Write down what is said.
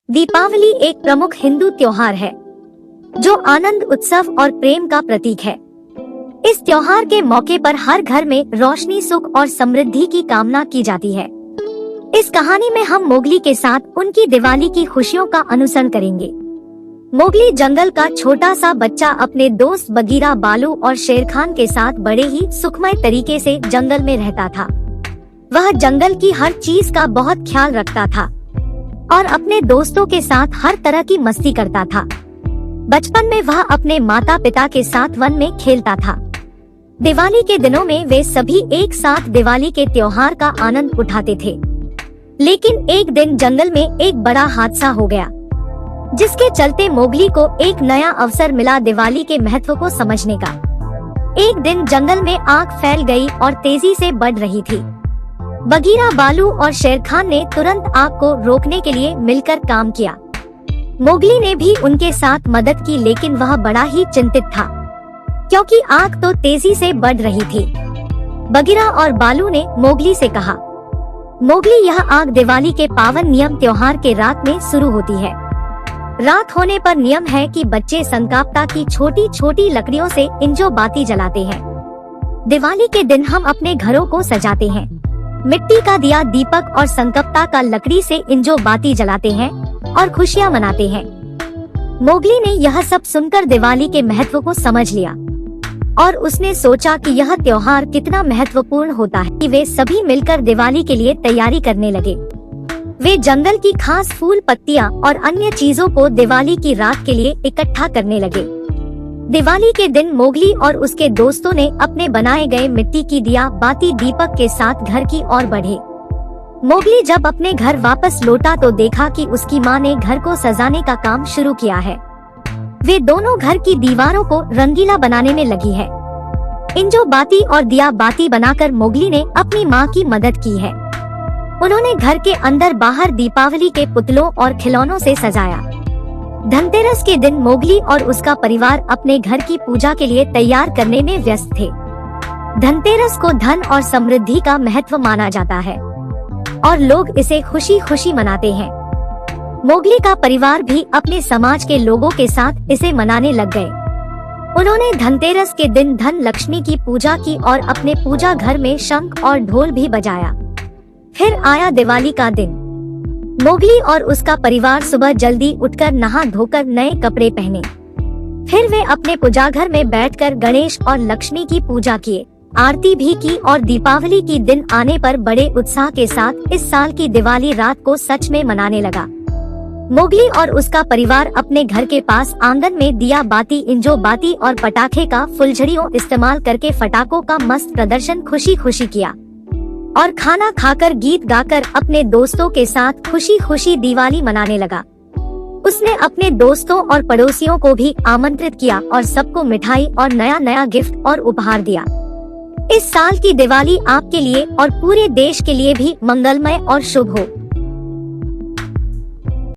दीपावली एक प्रमुख हिंदू त्योहार है जो आनंद, उत्सव और प्रेम का प्रतीक है। इस त्योहार के मौके पर हर घर में रोशनी, सुख और समृद्धि की कामना की जाती है। इस कहानी में हम मोगली के साथ उनकी दिवाली की खुशियों का अनुसरण करेंगे। मोगली जंगल का छोटा सा बच्चा अपने दोस्त बगीरा, बालू और शेर खान के साथ बड़े ही सुखमय तरीके से जंगल में रहता था। वह जंगल की हर चीज का बहुत ख्याल रखता था और अपने दोस्तों के साथ हर तरह की मस्ती करता था। बचपन में वह अपने माता पिता के साथ वन में खेलता था। दिवाली के दिनों में वे सभी एक साथ दिवाली के त्योहार का आनंद उठाते थे। लेकिन एक दिन जंगल में एक बड़ा हादसा हो गया, जिसके चलते मोगली को एक नया अवसर मिला दिवाली के महत्व को समझने का। एक दिन जंगल में आग फैल गई और तेजी से बढ़ रही थी। बगीरा, बालू और शेर खान ने तुरंत आग को रोकने के लिए मिलकर काम किया। मोगली ने भी उनके साथ मदद की, लेकिन वह बड़ा ही चिंतित था क्योंकि आग तो तेजी से बढ़ रही थी। बगीरा और बालू ने मोगली से कहा, मोगली, यह आग दिवाली के पावन नियम त्योहार के रात में शुरू होती है। रात होने पर नियम है कि बच्चे संकाप्ता की छोटी छोटी लकड़ियों से इंजो बाती जलाते हैं। दिवाली के दिन हम अपने घरों को सजाते हैं, मिट्टी का दिया, दीपक और संकप्ता का लकड़ी से इंजो बाती जलाते हैं और खुशियां मनाते हैं। मोगली ने यह सब सुनकर दिवाली के महत्व को समझ लिया और उसने सोचा कि यह त्योहार कितना महत्वपूर्ण होता है कि वे सभी मिलकर दिवाली के लिए तैयारी करने लगे। वे जंगल की खास फूल, पत्तियां और अन्य चीजों को दिवाली की रात के लिए इकट्ठा करने लगे। दिवाली के दिन मोगली और उसके दोस्तों ने अपने बनाए गए मिट्टी की दिया बाती दीपक के साथ घर की ओर बढ़े। मोगली जब अपने घर वापस लौटा तो देखा कि उसकी माँ ने घर को सजाने का काम शुरू किया है। वे दोनों घर की दीवारों को रंगीला बनाने में लगी है। इंजो बाती और दिया बाती बनाकर मोगली ने अपनी माँ की मदद की है। उन्होंने घर के अंदर बाहर दीपावली के पुतलों और खिलौनों से सजाया। धनतेरस के दिन मोगली और उसका परिवार अपने घर की पूजा के लिए तैयार करने में व्यस्त थे। धनतेरस को धन और समृद्धि का महत्व माना जाता है और लोग इसे खुशी खुशी मनाते हैं। मोगली का परिवार भी अपने समाज के लोगों के साथ इसे मनाने लग गए। उन्होंने धनतेरस के दिन धन लक्ष्मी की पूजा की और अपने पूजा घर में शंख और ढोल भी बजाया। फिर आया दिवाली का दिन। मोगली और उसका परिवार सुबह जल्दी उठकर नहा धोकर नए कपड़े पहने। फिर वे अपने पूजा घर में बैठकर गणेश और लक्ष्मी की पूजा किए, आरती भी की और दीपावली की दिन आने पर बड़े उत्साह के साथ इस साल की दिवाली रात को सच में मनाने लगा। मोगली और उसका परिवार अपने घर के पास आंगन में दिया बाती, इंजो बाती और पटाखे का फुलझड़ियों इस्तेमाल करके पटाखों का मस्त प्रदर्शन खुशी खुशी किया और खाना खाकर गीत गाकर अपने दोस्तों के साथ खुशी खुशी दिवाली मनाने लगा। उसने अपने दोस्तों और पड़ोसियों को भी आमंत्रित किया और सबको मिठाई और नया नया गिफ्ट और उपहार दिया। इस साल की दिवाली आपके लिए और पूरे देश के लिए भी मंगलमय और शुभ हो।